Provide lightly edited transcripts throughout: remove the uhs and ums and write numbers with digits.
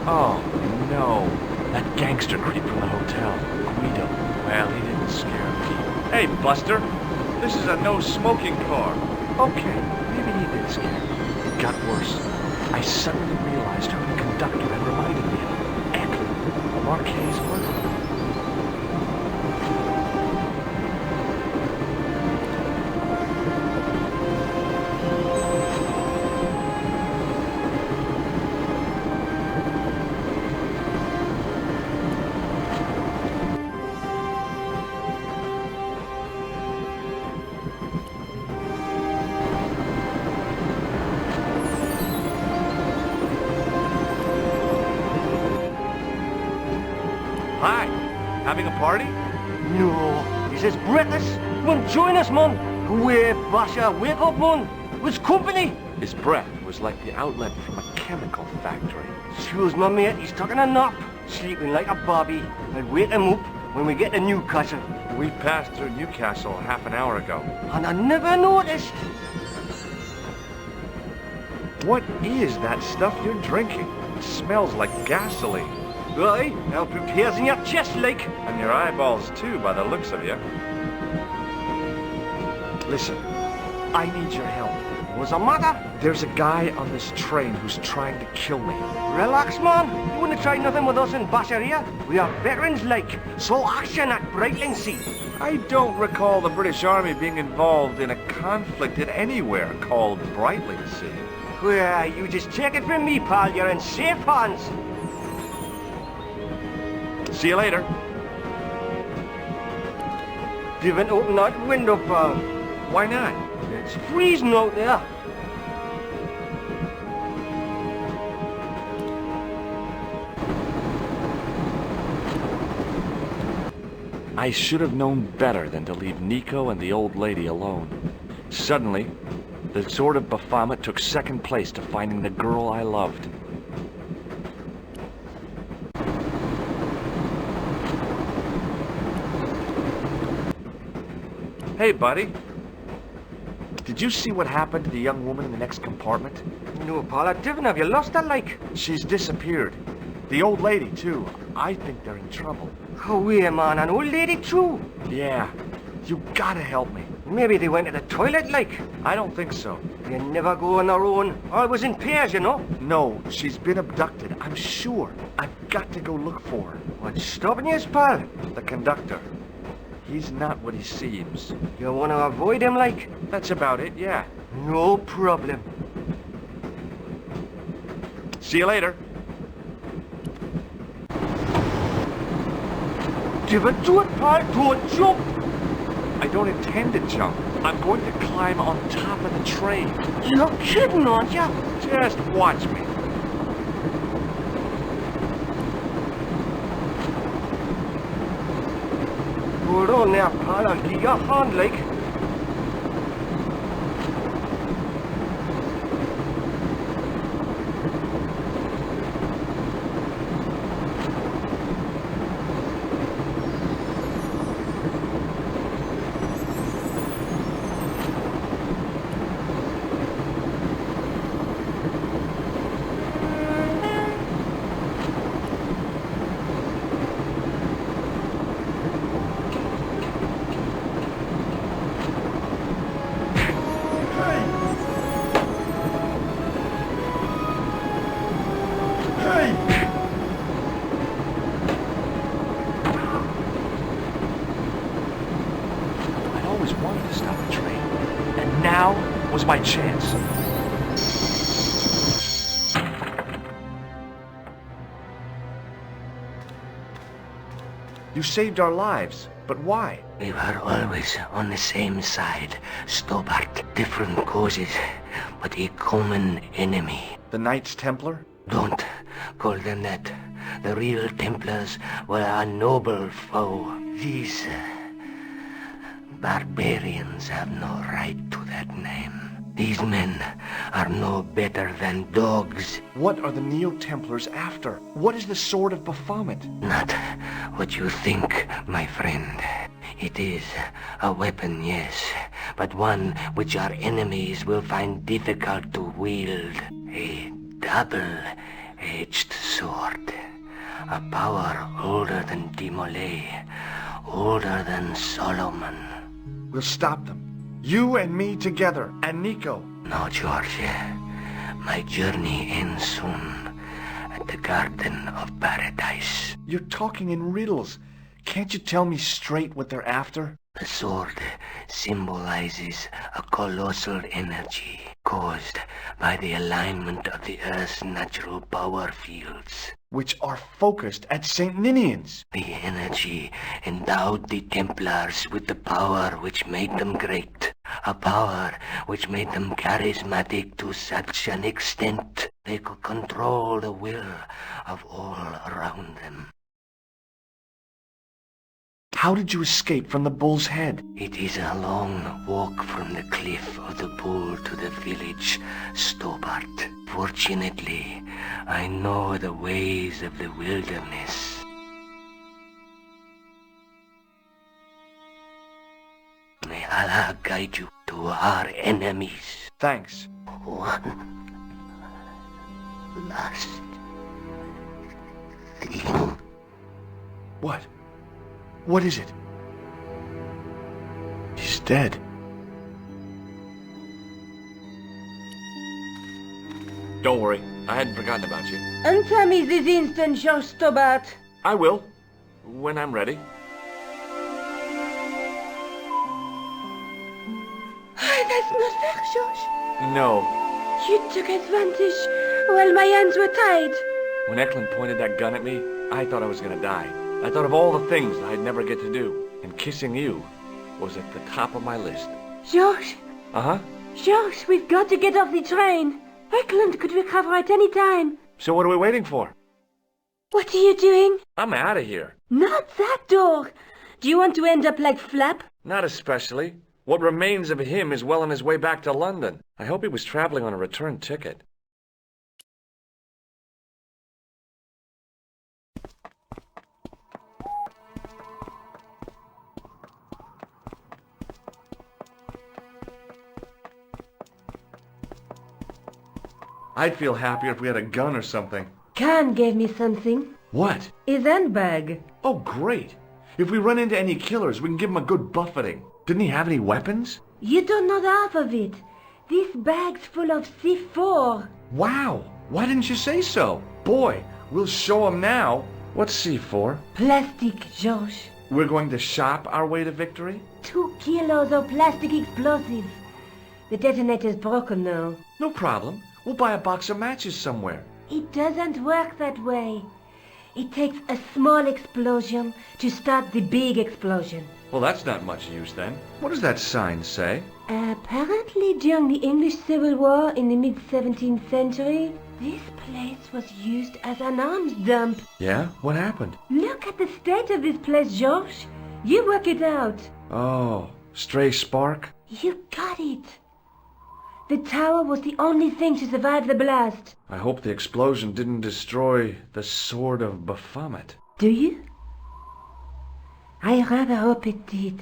Oh, no. That gangster creep from the hotel, Guido. Well, he didn't scare Pete. Hey, Buster. This is a no-smoking car. Okay, maybe he did scare me. It got worse. I suddenly realized who the conductor had reminded me of. Eckler, Marquet's murderer. Hi, having a party? No, this is breakfast. Come join us, man. Wait, Basha, wake up, man. What's company? His breath was like the outlet from a chemical factory. Excuse my mate, he's taking a nap. Sleeping like a bobby. I'll wake him up when we get to Newcastle. We passed through Newcastle half an hour ago. And I never noticed. What is that stuff you're drinking? It smells like gasoline. Right, help it tears in your chest, like. And your eyeballs, too, by the looks of you. Listen, I need your help. What's the matter? There's a guy on this train who's trying to kill me. Relax, man. You wouldn't try nothing with us in Basharia. We are veterans, like. So action at Brightling Sea. I don't recall the British Army being involved in a conflict in anywhere called Brightling Sea. Well, you just take it from me, pal. You're in safe hands. See you later. Didn't open that window, pal. Why not? It's freezing out there. I should have known better than to leave Nico and the old lady alone. Suddenly, the sword of Baphomet took second place to finding the girl I loved. Hey, buddy. Did you see what happened to the young woman in the next compartment? No, pal, I didn't. Have you lost her, like? She's disappeared. The old lady, too. I think they're in trouble. Oh, yeah, man. An old lady, too. Yeah. You gotta help me. Maybe they went to the toilet, like. I don't think so. They never go on their own. Always in pairs, you know. No, she's been abducted. I'm sure. I've got to go look for her. What's stopping you, pal? The conductor. He's not what he seems. You want to avoid him, like? That's about it, yeah. No problem. See you later. Give it to it, pal. Don't jump. I don't intend to jump. I'm going to climb on top of the train. You're kidding, aren't you? Just watch me. Hold on there, pal. I'll give you a hand, like. Wanted to stop the train, and now was my chance. You saved our lives, but why? We were always on the same side, Stobart, different causes, but a common enemy. The Knights Templar? Don't call them that. The real Templars were a noble foe. These barbarians have no right to that name. These men are no better than dogs. What are the Neo-Templars after? What is the Sword of Baphomet? Not what you think, my friend. It is a weapon, yes, but one which our enemies will find difficult to wield. A double-edged sword. A power older than Demolay, older than Solomon. We'll stop them. You and me together, and Nico. No, George. My journey ends soon at the Garden of Paradise. You're talking in riddles. Can't you tell me straight what they're after? The sword symbolizes a colossal energy caused by the alignment of the Earth's natural power fields. Which are focused at St. Ninian's. The energy endowed the Templars with the power which made them great. A power which made them charismatic to such an extent they could control the will of all around them. How did you escape from the bull's head? It is a long walk from the cliff of the bull to the village Stobart. Fortunately, I know the ways of the wilderness. May Allah guide you to our enemies. Thanks. One last thing. What? What is it? He's dead. Don't worry. I hadn't forgotten about you. Answer me this instant, George Stobart. I will. When I'm ready. That's not fair, George. No. You took advantage while my hands were tied. When Eklund pointed that gun at me, I thought I was gonna die. I thought of all the things I'd never get to do, and kissing you was at the top of my list. George, Uh-huh. George, we've got to get off the train. Eklund could recover at any time. So what are we waiting for? What are you doing? I'm out of here. Not that door. Do you want to end up like Flap? Not especially. What remains of him is well on his way back to London. I hope he was traveling on a return ticket. I'd feel happier if we had a gun or something. Khan gave me something. What? His handbag. Oh, great. If we run into any killers, we can give them a good buffeting. Didn't he have any weapons? You don't know the half of it. This bag's full of C4. Wow. Why didn't you say so? Boy, we'll show them now. What's C4? Plastic, George. We're going to shop our way to victory? 2 kilos of plastic explosive. The detonator's broken now. No problem. We'll buy a box of matches somewhere. It doesn't work that way. It takes a small explosion to start the big explosion. Well, that's not much use then. What does that sign say? Apparently during the English Civil War in the mid-17th century, this place was used as an arms dump. Yeah? What happened? Look at the state of this place, George. You work it out. Oh, stray spark? You got it. The tower was the only thing to survive the blast. I hope the explosion didn't destroy the Sword of Baphomet. Do you? I rather hope it did.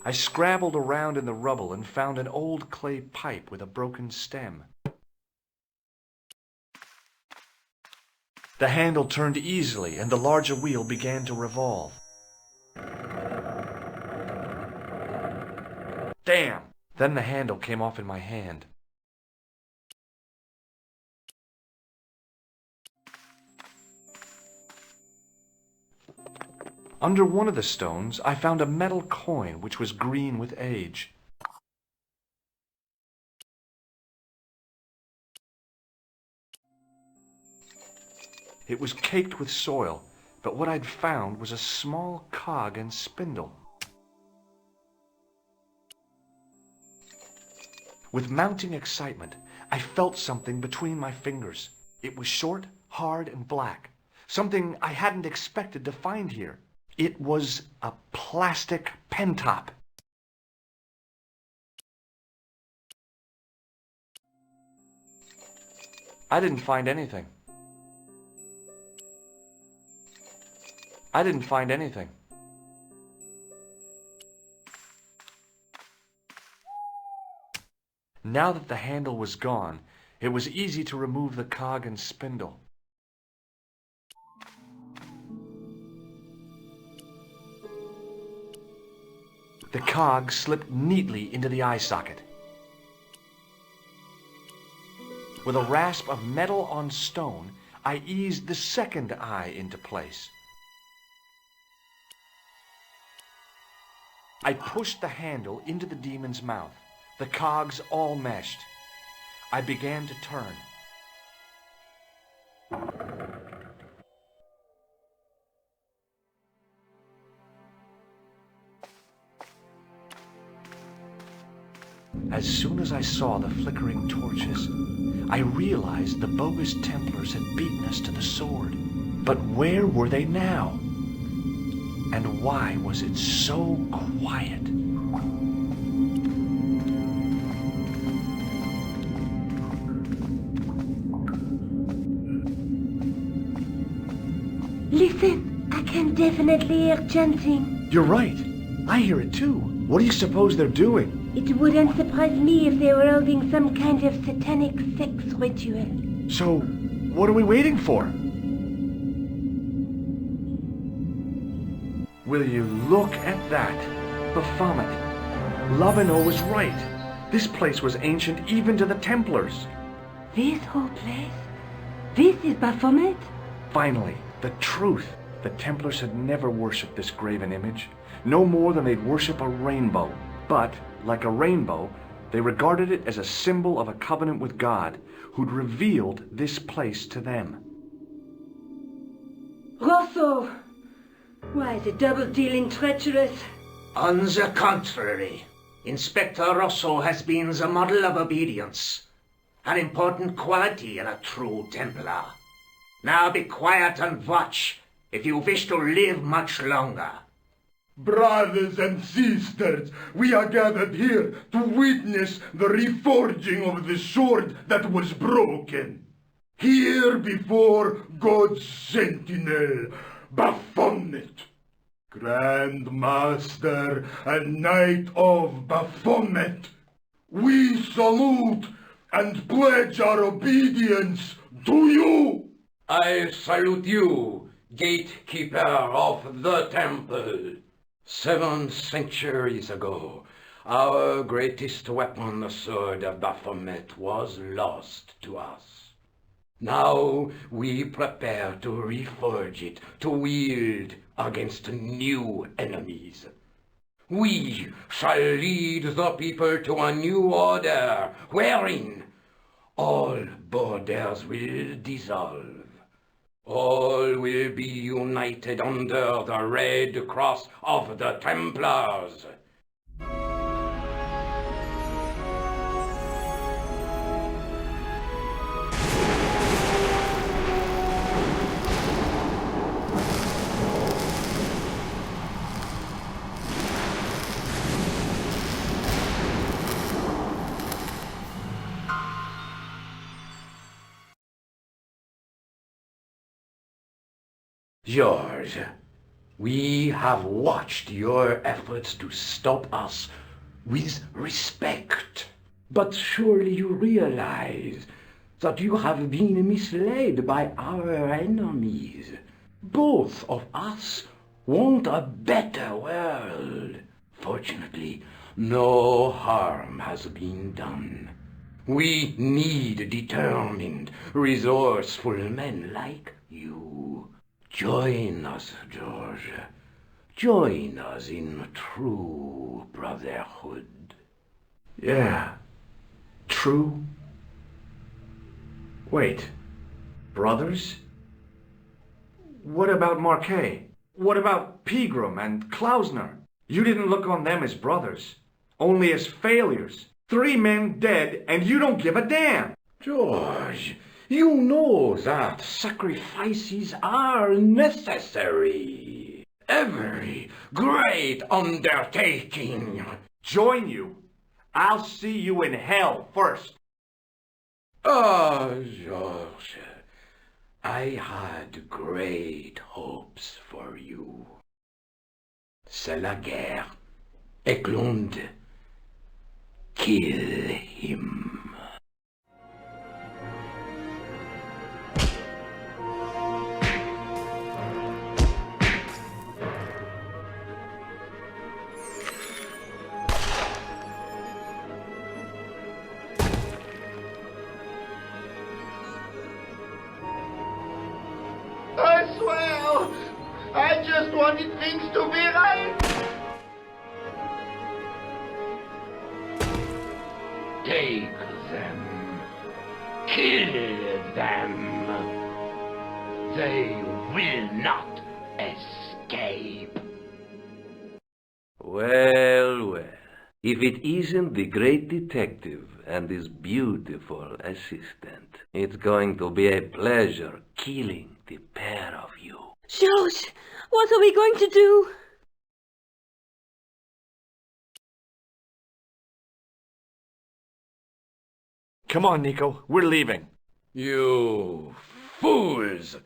I scrabbled around in the rubble and found an old clay pipe with a broken stem. The handle turned easily and the larger wheel began to revolve. Damn! Then the handle came off in my hand. Under one of the stones, I found a metal coin which was green with age. It was caked with soil, but what I'd found was a small cog and spindle. With mounting excitement, I felt something between my fingers. It was short, hard, and black. Something I hadn't expected to find here. It was a plastic pen top. I didn't find anything. I didn't find anything. Now that the handle was gone, it was easy to remove the cog and spindle. The cog slipped neatly into the eye socket. With a rasp of metal on stone, I eased the second eye into place. I pushed the handle into the demon's mouth. The cogs all meshed. I began to turn. As soon as I saw the flickering torches, I realized the bogus Templars had beaten us to the sword. But where were they now? And why was it so quiet? Listen, I can definitely hear chanting. You're right. I hear it too. What do you suppose they're doing? It wouldn't surprise me if they were holding some kind of satanic sex ritual. So, what are we waiting for? Will you look at that? Baphomet. Labino was right. This place was ancient even to the Templars. This whole place? This is Baphomet? Finally, the truth. The Templars had never worshipped this graven image, no more than they'd worship a rainbow. But, like a rainbow, they regarded it as a symbol of a covenant with God, who'd revealed this place to them. Rosso! Why, the double-dealing treacherous? On the contrary, Inspector Rosso has been the model of obedience, an important quality in a true Templar. Now be quiet and watch, if you wish to live much longer. Brothers and sisters, we are gathered here to witness the reforging of the sword that was broken. Here before God's sentinel, Baphomet, Grand Master and Knight of Baphomet, we salute and pledge our obedience to you. I salute you, gatekeeper of the temple. 7 centuries ago, our greatest weapon, the sword of Baphomet, was lost to us. Now we prepare to reforge it, to wield against new enemies. We shall lead the people to a new order, wherein all borders will dissolve. All will be united under the red cross of the Templars. George, we have watched your efforts to stop us with respect. But surely you realize that you have been misled by our enemies. Both of us want a better world. Fortunately, no harm has been done. We need determined, resourceful men like you. Join us, George. Join us in true brotherhood. Yeah. True. Wait. Brothers? What about Marquet? What about Pegram and Klausner? You didn't look on them as brothers, only as failures. 3 men dead, and you don't give a damn. George, you know that sacrifices are necessary. Every great undertaking. Join you. I'll see you in hell first. Oh, George, I had great hopes for you. C'est la guerre. Éclonde. kill him. I swear, I just wanted things to be right. Take them. Kill them. They will not escape. Well, well. If it isn't the great detective and his beautiful assistant, it's going to be a pleasure killing the pair of you. George, what are we going to do? Come on, Nico. We're leaving. You fools!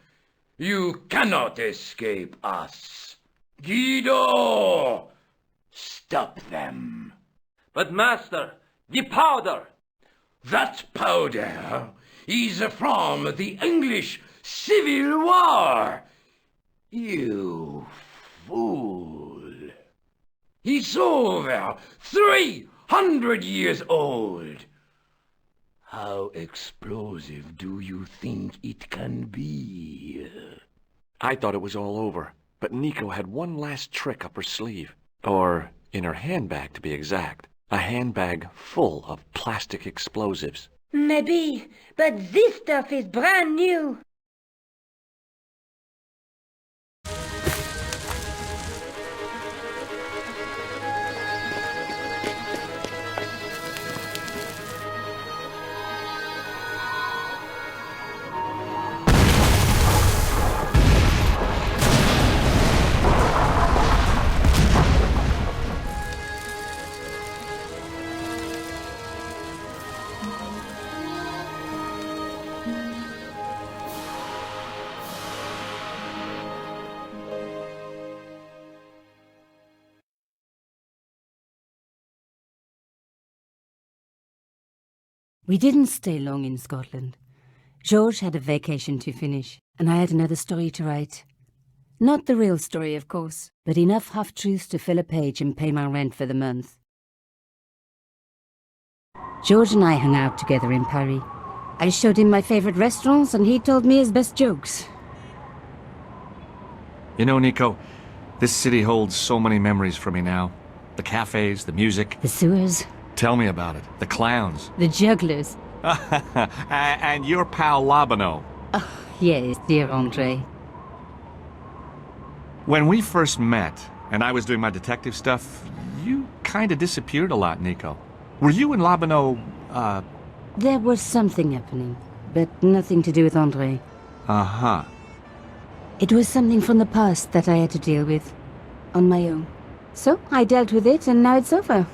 You cannot escape us. Guido! Stop them. But master, the powder! That powder is from the English Civil War. You fool. He's over 300 years old. How explosive do you think it can be? I thought it was all over, but Nico had one last trick up her sleeve. Or in her handbag, to be exact. A handbag full of plastic explosives. Maybe, but this stuff is brand new. We didn't stay long in Scotland. George had a vacation to finish, and I had another story to write. Not the real story, of course, but enough half-truths to fill a page and pay my rent for the month. George and I hung out together in Paris. I showed him my favorite restaurants, and he told me his best jokes. You know, Nico, this city holds so many memories for me now. The cafes, the music. The sewers. Tell me about it. The clowns. The jugglers. And your pal Labano. Oh, yes, dear Andre. When we first met, and I was doing my detective stuff, you kind of disappeared a lot, Nico. Were you and Labano, There was something happening, but nothing to do with Andre. Uh-huh. It was something from the past that I had to deal with, on my own. So, I dealt with it, and now it's over.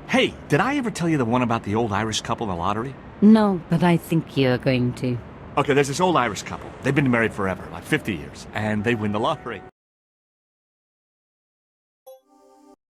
Hey, did I ever tell you the one about the old Irish couple in the lottery? No, but I think you're going to. Okay, there's this old Irish couple. They've been married forever, like 50 years, and they win the lottery.